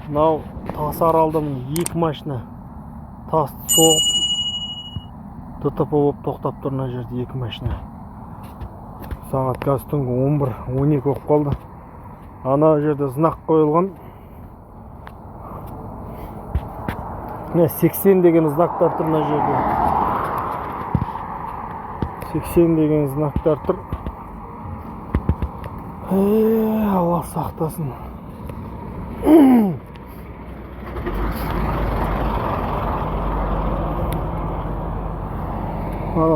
Мынау тас аралда екі машина тас соғып ДТП болып тоқтап тұр. Мына жерде екі машина. Сағат қазір түнгі 11-12 болып қалды. Ана жерде знак қойылған. Міне 80 деген знактар тұр мына жерде. 80 деген знактар тұр. Алла сақтасын.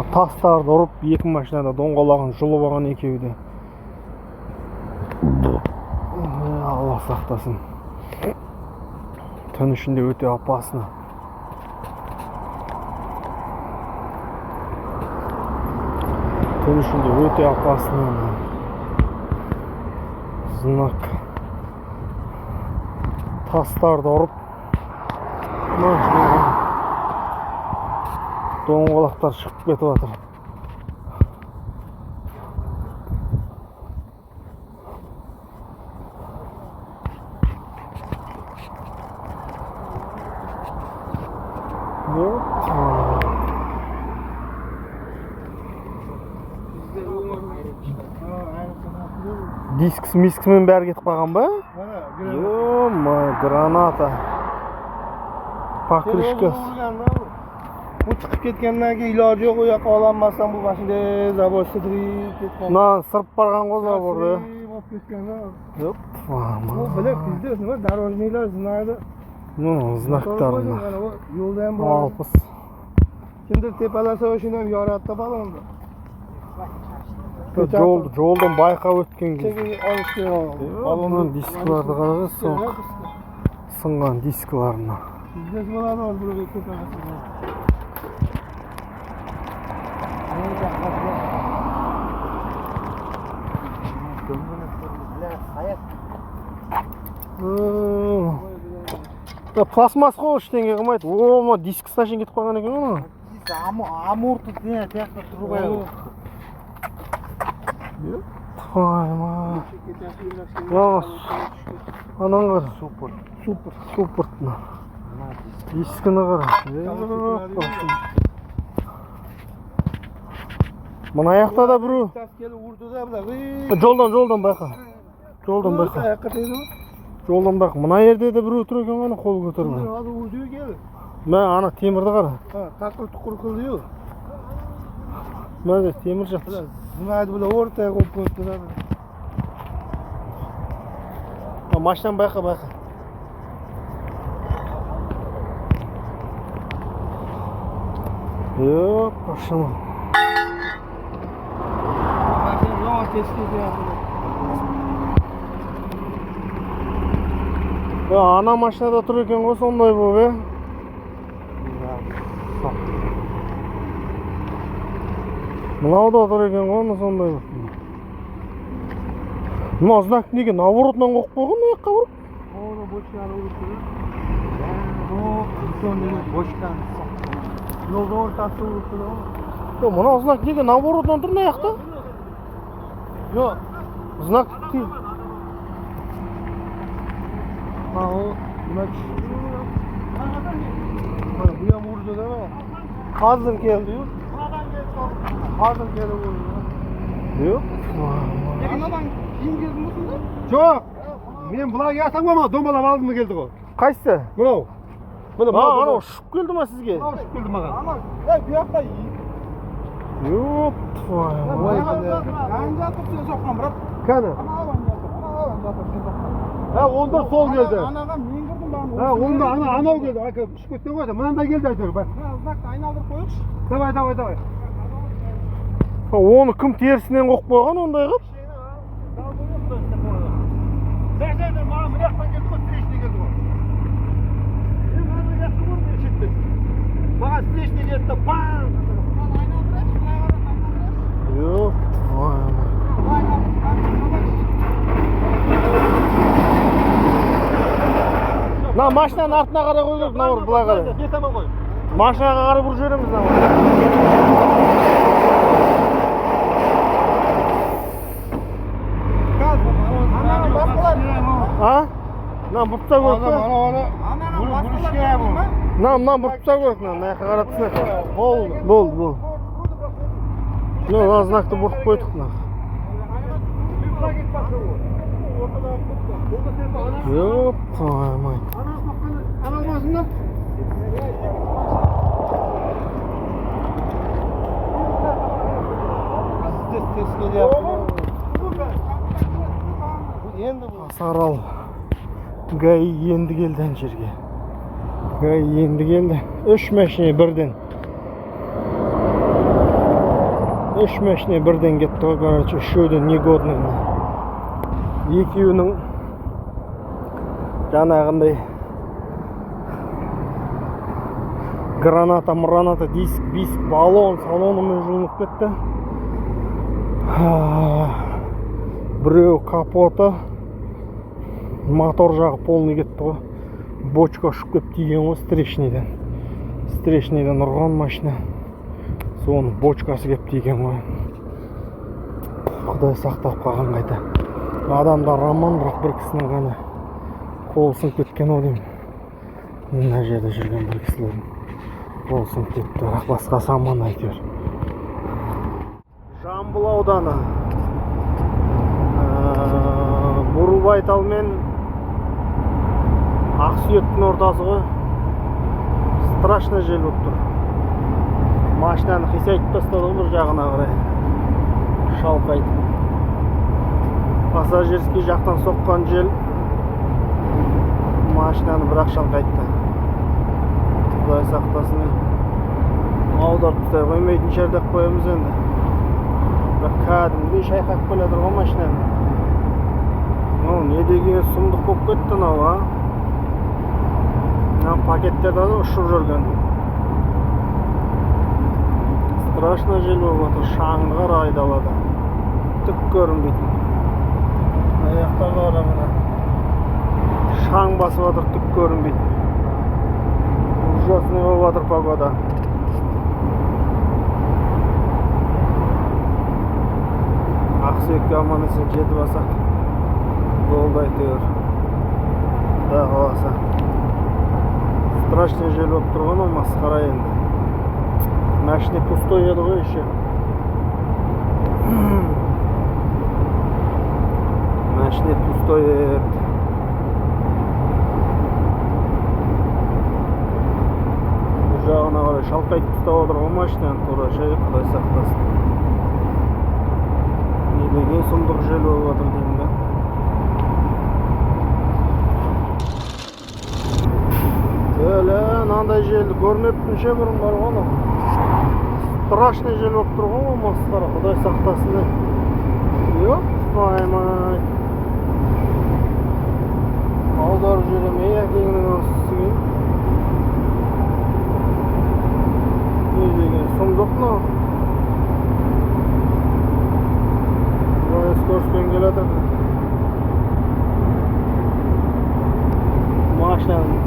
Тастарды ұрып, екі машинада доңғалағын жұлып алған екеуі де. Алла сақтасын. Түн ішінде өте опасно. Түн ішінде өте опасно. Знак. Тастарды ұрып, машинаға доңғалақтар шығып кетіп жатыр. Дискісімен бәрі кетіп қалған ба? Ё-май, граната. Покрышка. Bu çıkıp ketgandan keyin iloji yo'q, u yoqqa ololmasdan bu mashina zavodda turib ketgan. Мына сырып барған ғой zavodda. Bo'lib ketgan. Yo'q. Bu bilib bizda nima дорожныйлар знайды. Ну, знаktарni. Yo'lda ham bor. Alpis. Kimdir tepalasa o'shini ham yoratdi balonni. Жолдан байқап өткен кезде olib kelgan. Balonның дискларды қараңыз, сынған дискларына. Bizda bo'ladi hozir burga tepalasa. Пластмасс қой ештеңе қылмайды. О, дискі сашын кетіп қалған екен ғой. Амурты не тияқта тұрып аяғы. Анан қара. Супер. Дискіні қара. Мына аяқта да біреу. Жолдан байқа. Жолдан байқа. Мына жерде де біреу тұр екен ғана қол көтеріп. Мә ана темірді қара. Тақыр-тұқыр қылды. Мә темір жақты. Знайды бұла ортaya қойып қойды. Машинаны байқа. Ёп, машина. Ана машинада тұр екен ғой сондай болып, Мынау да тұр екен ғой сондай болып. Мына знак неге наоборотынан қойып қойған аяққа бұрып? Оны бочканы ұрып бочканы жолда ортасы ұрып Мына знак неге наоборотынан тұр аяқта? Жоқ, знак Buyam vurdu değil mi? Kazın geldi yok. Kazın geldi vurdu. Yok. Anadan kim geldi musun da? Жоқ, мен бұлай ятам ama домалап алдым mı geldi o? Қайсы? Мынау. Анау ұшып келді ма сізге? Ұшып келді маған. Ama bu yakta iyi. Yok. Ben yatıp sen sokmam bırak. Kani? Ama alan yatıp sen sokmam. Ha, onda sol geldi. Anadan men girdim ben. Ha, onda anau geldi. Aka ұшып кеткен ғой да. Мынандай келді әйтеуір. Ben uzakta ayналдырып қойықшы. Давай. Оны кім терісінен қойып қойған ондай қып? Маған бір жақтан келді ғой, встречный келді ғой. Маған встречный келді да паң. Yok. Мына машинаның артына қарай қой керек, мына былай қарай. Бет аман қой. Машинаға қарай бұрып жібереміз мына. Мына бұртса көріп Adam па? ana buluşka bu. Мына бұртса көріп, мына жаққа қаратсына. Болды. Болды. Мына знакты бұртып қойдық мына. Yok, koymayın. Anılmasınlar. Test geliyor. Endi bu. Saral. Gay endi geldi ан жерге. Gay endi geldi. 3 машина birden. 3 машина birden ketdi, короче, үшеудің негодныйына. Екеуінің жаңағындай граната, диск, баллон, салонымен жұлынып кетті. Біреу капоты, мотор жағы полный кетті ғой. Бочка ұшып кеп тиген ғой встречныйдан. Встречныйдан ұрған машина. Соның бочкасы кеп тиген ғой. Құдай сақтап қалған қайта. Адамдар раман, бірақ бір кісінің ғана қолы сынып кеткен ол деймін. Мына жерде жүрген бір кісілердің қолы сынып кетті, бірақ басқасы аман әйтеуір. Жамбыл ауданы Бурылбайтал мен Ақсүйектің ортасы ғой. Страшно жел болып тұр. Машинаны қисайтып тастады бір жағына қарай. Шалқайды. Пассажирский жақтан соққан жел машинаны бірақ шалқайтты. Құдай сақтасын. Аударып тастай қоймайтын жерде қоямыз енді. Бірақ кәдімгідей шайқап келе жатыр ғой машинаны. Не деген сұмдық болып кетті мынау, а? Мына пакеттерді ұшып жүрген. Страшно жел болып жатыр, шаңды қара айдалады. Түк көрінбейді. Аяқтарды қара мына. Шаң басып жатыр, түк көрінбейді. Ужасный болып жатыр погода. Ақсүйекке аман есен жетіп алсақ болды әйтеуір. Құдай қаласа. Страшный жел болып тұрған ол масқара енді. Машина пустой еді ғой еще. Машина пустой еді. Бұл жағына қарай шалқайтып тастап отыр ғой машинаны тура ше, Құдай сақтасын. Не деген сұмдық жел болып жатыр деймін да. Мынандай желді көрмеппін ше бұрын бар ғой. Страшный жел болып тұр ғой масқара, Құдай сақтасын. Yok, поймай. Аударып жүрем, әкеңнің астысы. Не деген сұмдық мынау. Скоростьпен келатыр. Машинаның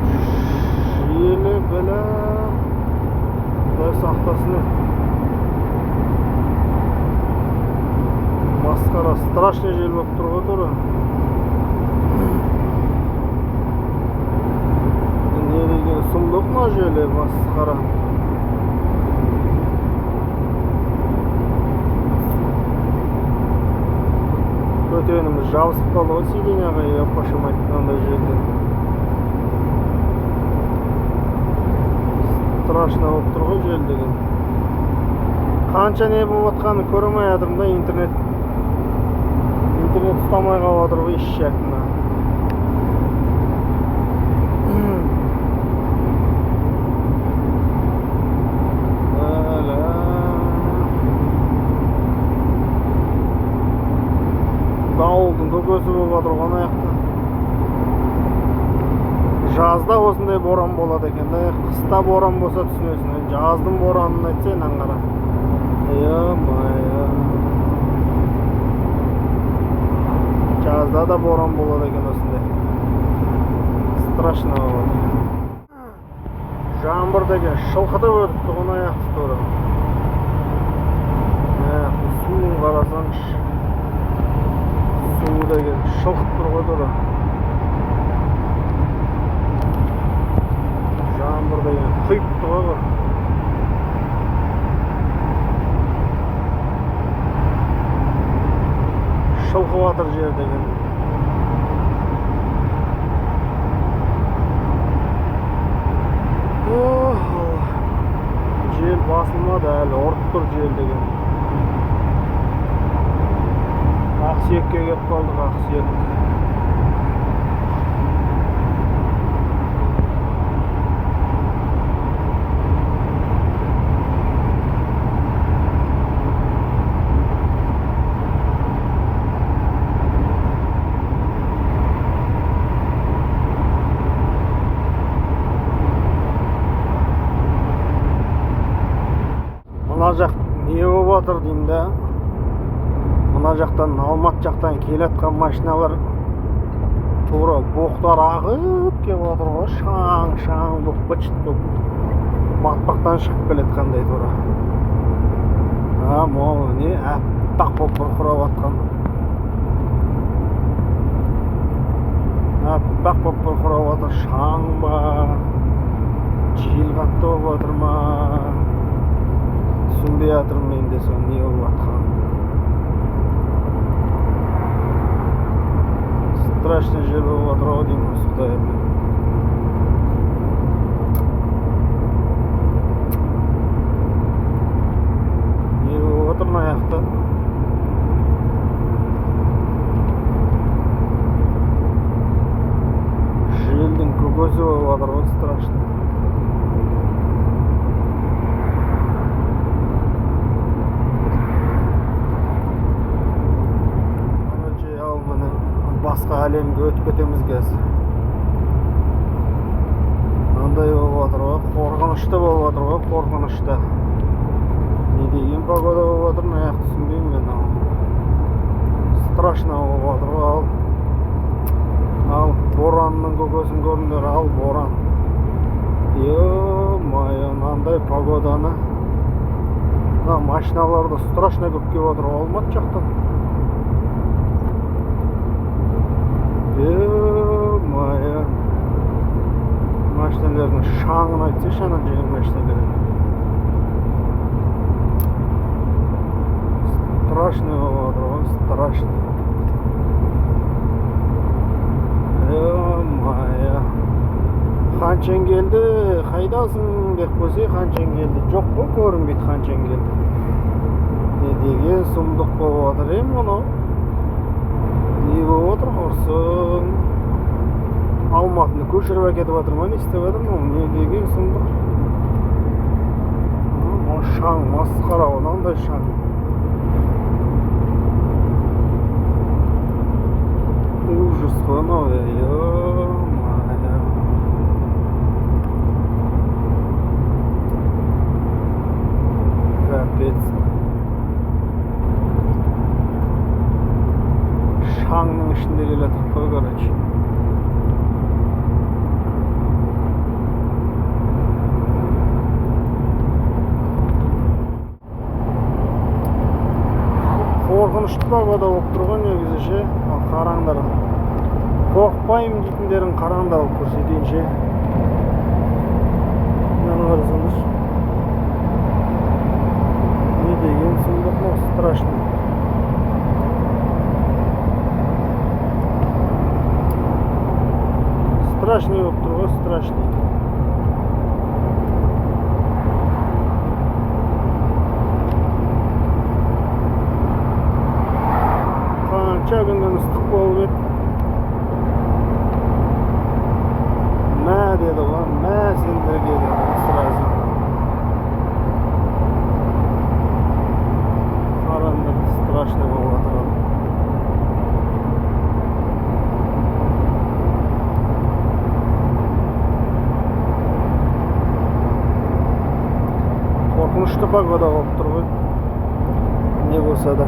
желі бәлә. Құдай сақтасын. Масқара, страшный жел болып тұр ғой тура. Не деген сұмдық мына желі, масқара. Көтеніміз жабысып қалды ғой сиденияға, пашымайды мынандай жерден. Страшно болып тұр ғой жел деген. Қанша не болып жатқанын көремей жатырмын да, интернет ұстамай қалып жатыр ғой еш жақында. Дауылдың көкесі болып жатыр ғой аяқта. Жазда осындай боран болады екен. Қыста боран болса түсінесің. Жаздың боранын айтсайын аңғара. Жазда да боран болады екен осындай. Страшно болады. Жаңбыр деген шылқытып өтіпті ғой аяқты тура. Суын қарасаңшы. Су деген шылқып тұр ғой тура. жатыр жер деген. Жел басылмады әлі, ұрып тұр жел деген. Ақсүйекке келіп қалдық, Ақсүйек. Мына жақ не болып жатыр деймін да. Мына жақтан, Алмат жақтан келатқан машиналар тура боқтар ағып келіп жатыр ғой, шаң болып, бычыт болып, батпақтан шығып келатқандай тура. Мол не аппақ болып бұрқырап жатқан. Аппақ болып бұрқырап жатыр, шаң ба, жел қатты болып жатыр ма? Түсінбей жатырмын мен де соны не болып жатқанын. Страшный жер болып жатыр ау деймін осыда мен. Не болып жатыр мына жақта? Желдің көкесі болып жатыр ғой, страшный. Басқа әлемге өтіп кетеміз қазір. Мынандай болып жатыр ғой, қорқынышты болып жатыр ғой, қорқынышты. Не деген погода болып жатыр, мына жақты түсінбеймін мен. Страшно болып жатыр ғой, ал боранның көкесін көріңдер, ал боран. Е-мое, мынандай погоданы. Машиналарды страшно көп келіп жатыр ғой, Алмат жақтан. Е-мое, машиналардың шаңын айтсайшы, ана жеңіл машиналардың. Страшный болып жатыр ғой, страшный. Е-мое, Ханчен келді, қайдасың деп қойсай, Ханчен келді. Жоқ қой, көрінбейді Ханчен келді. Не деген сұмдық болып жатыр мұны? Не болып отыр құрсын? Алматыны көшіріп әкетіп жатыр ма, не істеп жатыр ма? Не деген сұмдық? Шаң, масқара, онандай шаң. Ужас қой анау, е-мое. Капец. Шаңның ішінде келатыр қой, короче. Қорқынышты погода болып тұр ғой негізі ше. Қараңдар. Қорықпаймын дейтіндерін қараңдар, алып көрсетейінші. Мынаны қарасаңыз. Не деген сұмдық, страшный. Страшный болып тұр ғой, страшный. Қанша күннен ыстық болып еді. Мә деді ғой, мә сендерге деді сразу. Қараңдар, страшный болып жатыр. Қорқынышты погода болып тұр ғой. Не болса да.